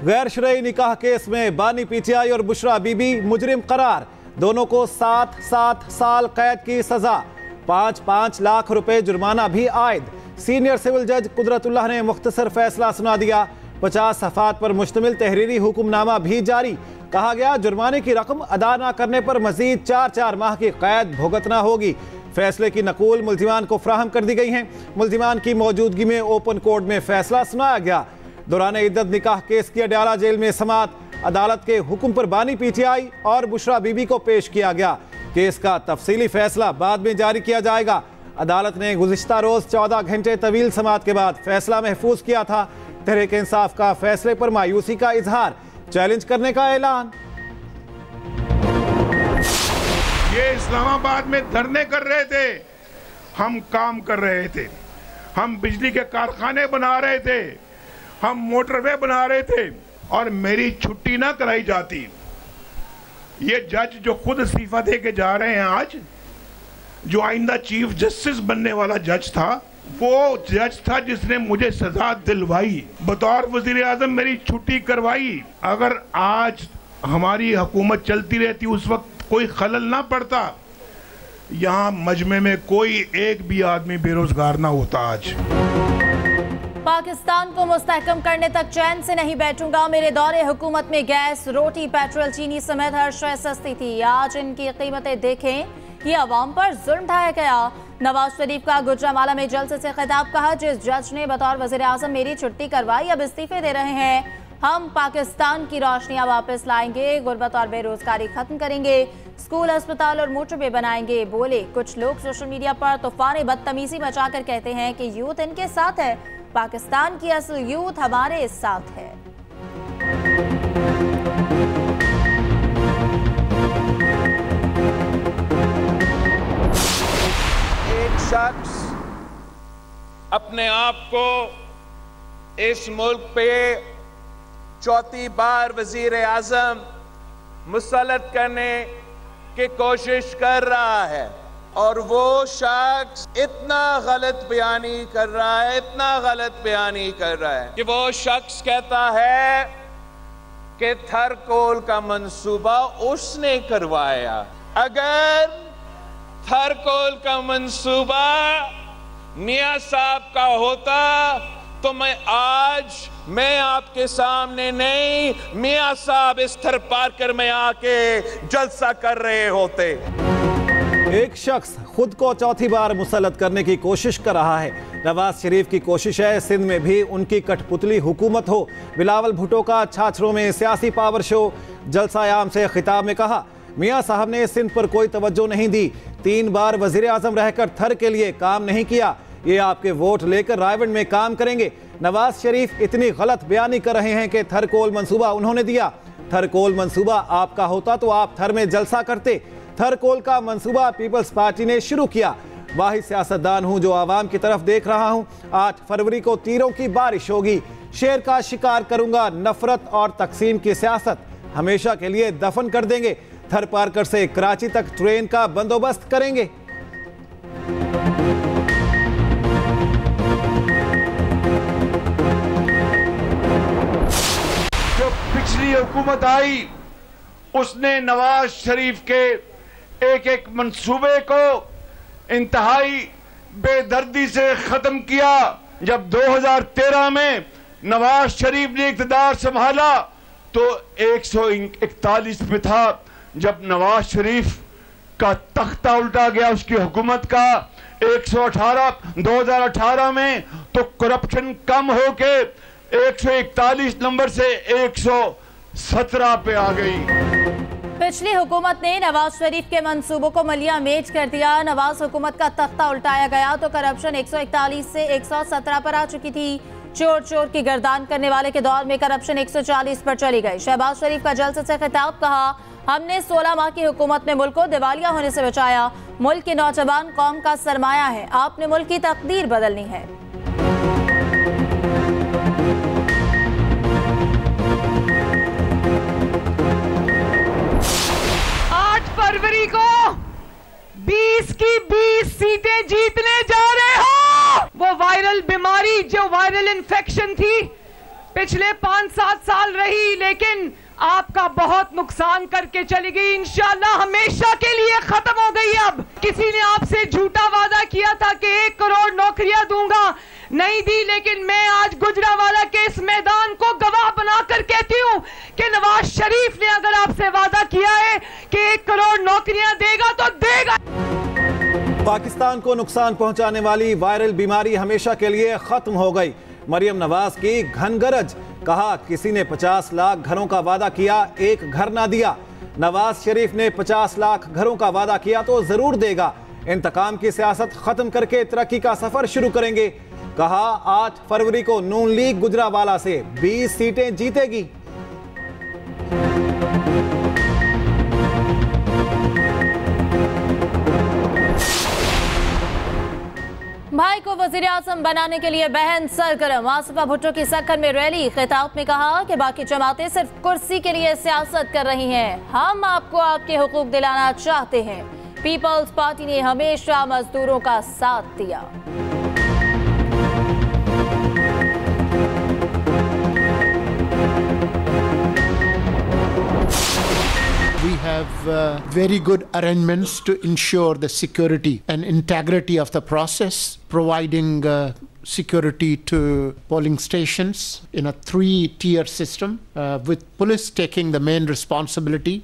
गैर शरई निकाह केस में बानी पीटीआई और बुशरा बीबी मुजरिम करार, दोनों को 7-7 साल कैद की सजा, 5-5 लाख रुपए जुर्माना भी आयद। सीनियर सिविल जज कुदरतुल्लाह ने मुख्तसर फैसला सुना दिया। 50 सफ़ात पर मुश्तमिल तहरीरी हुक्मनामा भी जारी। कहा गया जुर्माने की रकम अदा न करने पर मजीद 4-4 माह की कैद भुगतना होगी। फैसले की नकूल मुल्जिमान को फ्राहम कर दी गई हैं। मुल्जिमान की मौजूदगी में ओपन कोर्ट में फैसला सुनाया गया। दौरान इद्दत निकाह केस की अडयाला जेल में समात, अदालत के हुक्म पर बानी पीटीआई और बुशरा बीबी को पेश किया गया। केस का तफसीली फैसला बाद में जारी किया जाएगा। अदालत ने गुज़िश्ता रोज 14 घंटे तवील समात के बाद फैसला महफूज किया था। तहरीक इंसाफ का फैसले पर मायूसी का इजहार, चैलेंज करने का ऐलान। ये इस्लामाबाद में धरने कर रहे थे, हम काम कर रहे थे, हम बिजली के कारखाने बना रहे थे, हम मोटरवे बना रहे थे और मेरी छुट्टी ना कराई जाती। ये जज जो खुद इस्तीफा दे के जा रहे हैं आज, जो आइंदा चीफ जस्टिस बनने वाला जज था, वो जज था जिसने मुझे सजा दिलवाई, बतौर वजीर आजम मेरी छुट्टी करवाई। अगर आज हमारी हुकूमत चलती रहती, उस वक्त कोई खलल ना पड़ता, यहाँ मजमे में कोई एक भी आदमी बेरोजगार ना होता। आज पाकिस्तान को मुस्तहकम करने तक चैन से नहीं बैठूंगा। मेरे दौरे हुकूमत में गैस, रोटी, पेट्रोल, चीनी समेत हर शय सस्ती थी। आज इनकी कीमतें देखें, ये अवाम पर जुल्म ढाया गया। नवाज शरीफ का गुजरांवाला में जलसे से खिताब, कहा जिस जज ने बतौर वज़ीर आज़म मेरी छुट्टी करवाई अब इस्तीफे दे रहे हैं। हम पाकिस्तान की रोशनियां वापस लाएंगे, गुर्बत और बेरोजगारी खत्म करेंगे, स्कूल, अस्पताल और मोटरवे बनाएंगे। बोले कुछ लोग सोशल मीडिया पर तूफान बदतमीजी मचाकर कहते हैं कि यूथ इनके साथ है। पाकिस्तान की असल यूथ हमारे साथ है। एक शख्स अपने आप को इस मुल्क पे चौथी बार वजीर आजम मुसल्लत करने की कोशिश कर रहा है और वो शख्स इतना गलत बयानी कर रहा है, इतना गलत बयानी कर रहा है कि वो शख्स कहता है कि थरकोल का मंसूबा उसने करवाया। अगर थरकोल का मंसूबा मियां साहब का होता तो मैं आपके सामने नहीं, मियां साहब इस थर पार कर में आके जलसा कर रहे होते। एक शख्स खुद को चौथी बार मुसल्लत करने की कोशिश कर रहा है। नवाज शरीफ की कोशिश है सिंध में भी उनकी कठपुतली हुकूमत हो। बिलावल भुट्टो का छाछरों में सियासी पावर शो, जलसा आम से खिताब में कहा मियां साहब ने सिंध पर कोई तवज्जो नहीं दी, 3 बार वजीर आजम रहकर थर के लिए काम नहीं किया, ये आपके वोट लेकर रायवंड में काम करेंगे। नवाज शरीफ इतनी गलत बयानी कर रहे हैं कि थरकोल मंसूबा उन्होंने दिया। थरकोल मंसूबा आपका होता तो आप थर में जलसा करते। थरकोल का मंसूबा पीपल्स पार्टी ने शुरू किया। वाहिद सियासतदान हूं जो आवाम की तरफ देख रहा हूं। 8 फरवरी को तीरों की बारिश होगी। शेर का शिकार करूंगा, नफरत और तकसीम की सियासत हमेशा के लिए दफन कर देंगे। थर पारकर से कराची तक ट्रेन का बंदोबस्त करेंगे। जो पिछली हुकूमत आई उसने नवाज शरीफ के एक एक मंसूबे को इंतहाई बेदर्दी से खत्म किया। जब 2013 में नवाज शरीफ ने इक़्तिदार संभाला तो 141 पे था। जब नवाज शरीफ का तख्ता उल्टा गया उसकी हुकूमत का 2018 में तो करप्शन कम होके 141 नंबर से 117 पे आ गई। पिछली हुकूमत ने नवाज शरीफ के मंसूबों को मलिया मेज कर दिया। नवाज हुकूमत का तख्ता उल्टाया गया तो करप्शन 141 से 117 पर आ चुकी थी। चोर चोर की गर्दान करने वाले के दौर में करप्शन 140 पर चली गई। शहबाज शरीफ का जलसे से खिताब, कहा हमने 16 माह की हुकूमत में मुल्क को दिवालिया होने से बचाया। मुल्क के नौजवान कौम का सरमाया है, आपने मुल्क की तकदीर बदलनी है। 8 फरवरी को 20 की 20 सीटें जीतने जा रहे वायरल बीमारी, जो वायरल इन्फेक्शन थी, पिछले 5-7 साल रही, लेकिन आपका बहुत नुकसान करके चली गई। इंशाल्लाह हमेशा के लिए खत्म हो गई। अब किसी ने आपसे झूठा वादा किया था कि 1 करोड़ नौकरियां दूंगा, नहीं दी, लेकिन मैं आज गुजरावाला के इस मैदान को गवाह बनाकर कहती हूं कि नवाज शरीफ ने अगर आपसे वादा किया है कि 1 करोड़ नौकरियां देगा तो देगा। पाकिस्तान को नुकसान पहुंचाने वाली वायरल बीमारी हमेशा के लिए खत्म हो गई। मरियम नवाज की घनगरज, कहा किसी ने 50 लाख घरों का वादा किया, एक घर ना दिया। नवाज शरीफ ने 50 लाख घरों का वादा किया तो जरूर देगा। इंतकाम की सियासत खत्म करके तरक्की का सफर शुरू करेंगे। कहा 8 फरवरी को नून लीग गुजरावाला से 20 सीटें जीतेगी। भाई को वजीर आजम बनाने के लिए बहन सरगर्म। आसिफा भुट्टो की सक्खर में रैली, खिताब में कहा कि बाकी जमातें सिर्फ कुर्सी के लिए सियासत कर रही हैं, हम आपको आपके हुकूक दिलाना चाहते हैं। पीपल्स पार्टी ने हमेशा मजदूरों का साथ दिया। We have very good arrangements to ensure the security and integrity of the process, providing security to polling stations in a 3-tier system, with police taking the main responsibility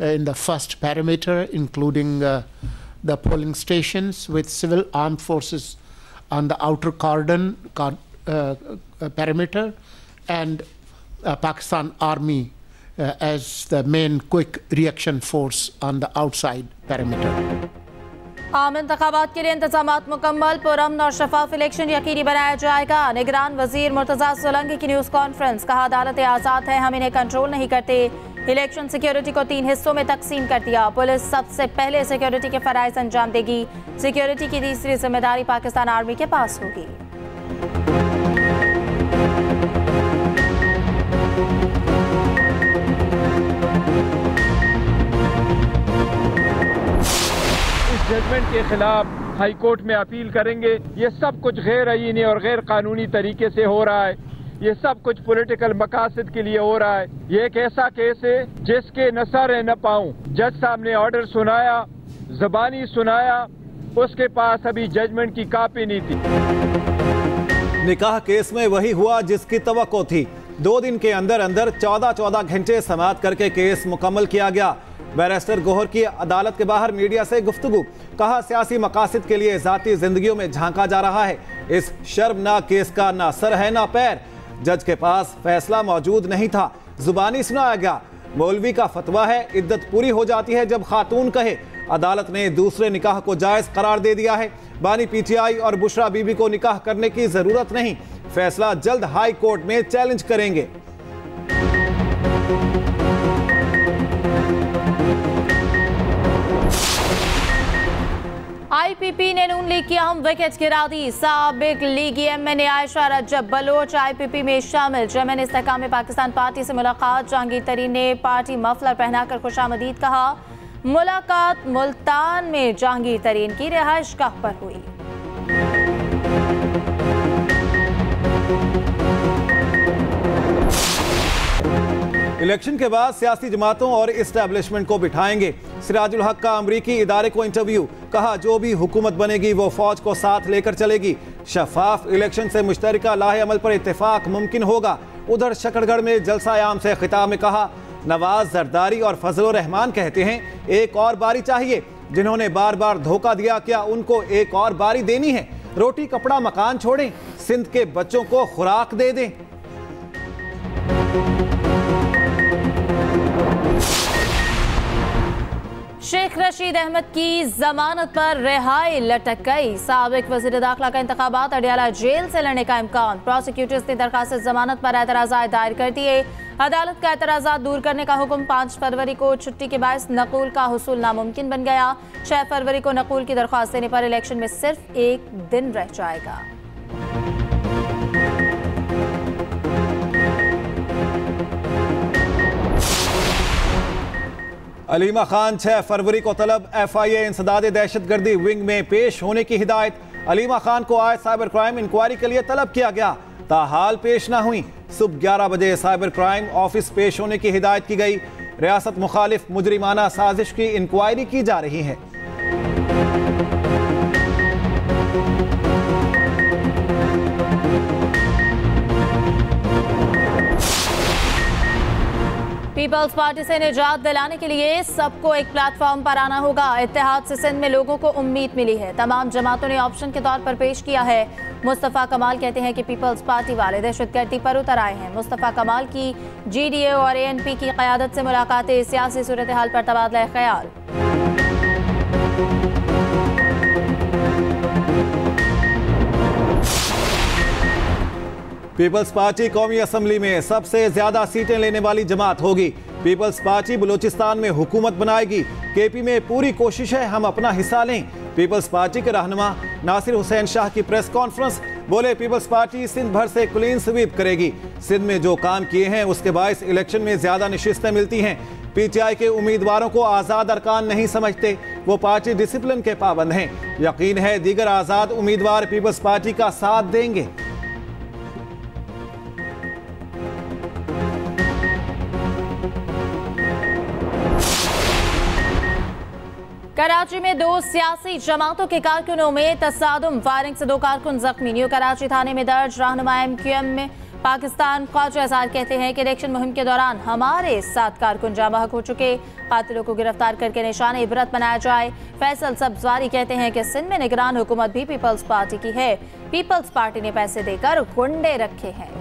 in the first parameter, including the polling stations, with civil armed forces on the outer cordon perimeter, and Pakistan Army as the main quick reaction force on the outside perimeter. आम इंतखाबात के लिए इंतजामात मुकम्मल, पुरअमन और शफाफ election यकीनी बनाया जाएगा। निगरान वजीर मुर्तजा सोलंकी की न्यूज़ कॉन्फ्रेंस, कहा अदालतें आज़ाद हैं, हम इन्हें कंट्रोल नहीं करते। इलेक्शन सिक्योरिटी को 3 हिस्सों में तकसीम कर दिया। पुलिस सबसे पहले सिक्योरिटी के फराइज अंजाम देगी। सिक्योरिटी की तीसरी जिम्मेदारी पाकिस्तान आर्मी के पास होगी। जजमेंट के खिलाफ हाई कोर्ट में अपील करेंगे। ये सब कुछ गैर आईनी और गैर कानूनी तरीके से हो रहा है। ये सब कुछ पॉलिटिकल मकासद के लिए हो रहा है। ये एक ऐसा केस है जिसके न सर है न पाऊं। जज साहब ने ऑर्डर सुनाया, जबानी सुनाया, उसके पास अभी जजमेंट की कॉपी नहीं थी। निकाह केस में वही हुआ जिसकी तवक्को थी। 2 दिन के अंदर अंदर 14 घंटे समाअत करके केस मुकम्मल किया गया। बैरिस्टर गोहर की अदालत के बाहर मीडिया से गुफ्तगू, कहा सियासी मकासद के लिए जाती जिंदगियों में झांका जा रहा है। इस शर्मनाक केस का ना सर है ना पैर। जज के पास फैसला मौजूद नहीं था, जुबानी सुनाया गया। मौलवी का फतवा है, इद्दत पूरी हो जाती है जब खातून कहे। अदालत ने दूसरे निकाह को जायज करार दे दिया है। बानी पीटीआई और बुशरा बीबी को निकाह करने की जरूरत नहीं। फैसला जल्द हाई कोर्ट में चैलेंज करेंगे। आईपीपी ने नून लीग की अहम विकेट गिरा दी। साबिक लीगी एमएनए आयशा रजब बलोच आईपीपी में शामिल। चेयरमैन इस्तेहकाम में पाकिस्तान पार्टी से मुलाकात। जहांगीर तरीन ने पार्टी मफलर पहनाकर खुशामदीद कहा। मुलाकात मुल्तान में जहांगीर तरीन की रिहाइशगाह पर हुई। इलेक्शन के बाद सियासी जमातों और इस्टेब्लिशमेंट को बिठाएंगे। सिराजुल हक का अमरीकी इदारे को इंटरव्यू, कहा जो भी हुकूमत बनेगी वो फौज को साथ लेकर चलेगी। शफाफ इलेक्शन से मुश्तरका लाहे अमल पर इत्तेफाक मुमकिन होगा। उधर शकरगढ़ में जलसा आम से खिताब में कहा नवाज, जरदारी और फजल रहमान कहते हैं एक और बारी चाहिए। जिन्होंने बार बार धोखा दिया, क्या उनको एक और बारी देनी है? रोटी कपड़ा मकान छोड़ें, सिंध के बच्चों को खुराक दे दें। शेख रशीद अहमद की जमानत पर रिहाई लटक गई। साबिक वजीर दाखिला का इंतखाबात अडियाला जेल से लड़ने का इम्कान। प्रोसिक्यूटर्स ने दरखास्त जमानत पर एतराज़ात दायर कर दिए। अदालत का एतराज़ात दूर करने का हुक्म। 5 फरवरी को छुट्टी के बायस नकूल का हुसूल नामुमकिन बन गया। 6 फरवरी को नकूल की दरख्वास्त देने पर इलेक्शन में सिर्फ 1 दिन रह जाएगा। अलीमा खान 6 फरवरी को तलब FIA इंसदाद दहशतगर्दी विंग में पेश होने की हिदायत। अलीमा खान को आज साइबर क्राइम इंक्वायरी के लिए तलब किया गया, ताहाल पेश ना हुई। सुबह 11 बजे साइबर क्राइम ऑफिस पेश होने की हिदायत की गई। रियासत मुखालिफ मुजरिमाना साजिश की इंक्वायरी की जा रही है। पीपल्स पार्टी से निजात दिलाने के लिए सबको एक प्लेटफॉर्म पर आना होगा। इत्तेहाद से सिंध में लोगों को उम्मीद मिली है, तमाम जमातों ने ऑप्शन के तौर पर पेश किया है। मुस्तफ़ा कमाल कहते हैं कि पीपल्स पार्टी वाले दहशतगर्दी पर उतर आए हैं। मुस्तफ़ा कमाल की GDA और ANP की क़यादत से मुलाकातें, सियासी सूरत हाल पर तबादला ख्याल। पीपल्स पार्टी कौमी असम्बली में सबसे ज्यादा सीटें लेने वाली जमात होगी। पीपल्स पार्टी बलूचिस्तान में हुकूमत बनाएगी। KP में पूरी कोशिश है हम अपना हिस्सा लें। पीपल्स पार्टी के रहनुमा नासिर हुसैन शाह की प्रेस कॉन्फ्रेंस, बोले पीपल्स पार्टी सिंध भर से क्लीन स्वीप करेगी। सिंध में जो काम किए हैं उसके बायस इलेक्शन में ज्यादा नशिस्तें मिलती हैं। PTI के उम्मीदवारों को आज़ाद अरकान नहीं समझते, वो पार्टी डिसिप्लिन के पाबंद हैं। यकीन है दीगर आज़ाद उम्मीदवार पीपल्स पार्टी का साथ देंगे। कराची में 2 सियासी जमातों के कारकुनों में तसादुम, फायरिंग से 2 कारकुन जख्मी। न्यू कराची थाने में दर्ज। रहनुमा MQM में पाकिस्तान ख्वाजा अज़हार कहते हैं कि इलेक्शन मुहिम के दौरान हमारे 7 कारकुन जाँ बहक हो चुके, कातिलों को गिरफ्तार करके निशान इबरत बनाया जाए। फैसल सब्जवारी कहते हैं कि सिंध में निगरान हुकूमत भी पीपल्स पार्टी की है, पीपल्स पार्टी ने पैसे देकर गुंडे रखे हैं।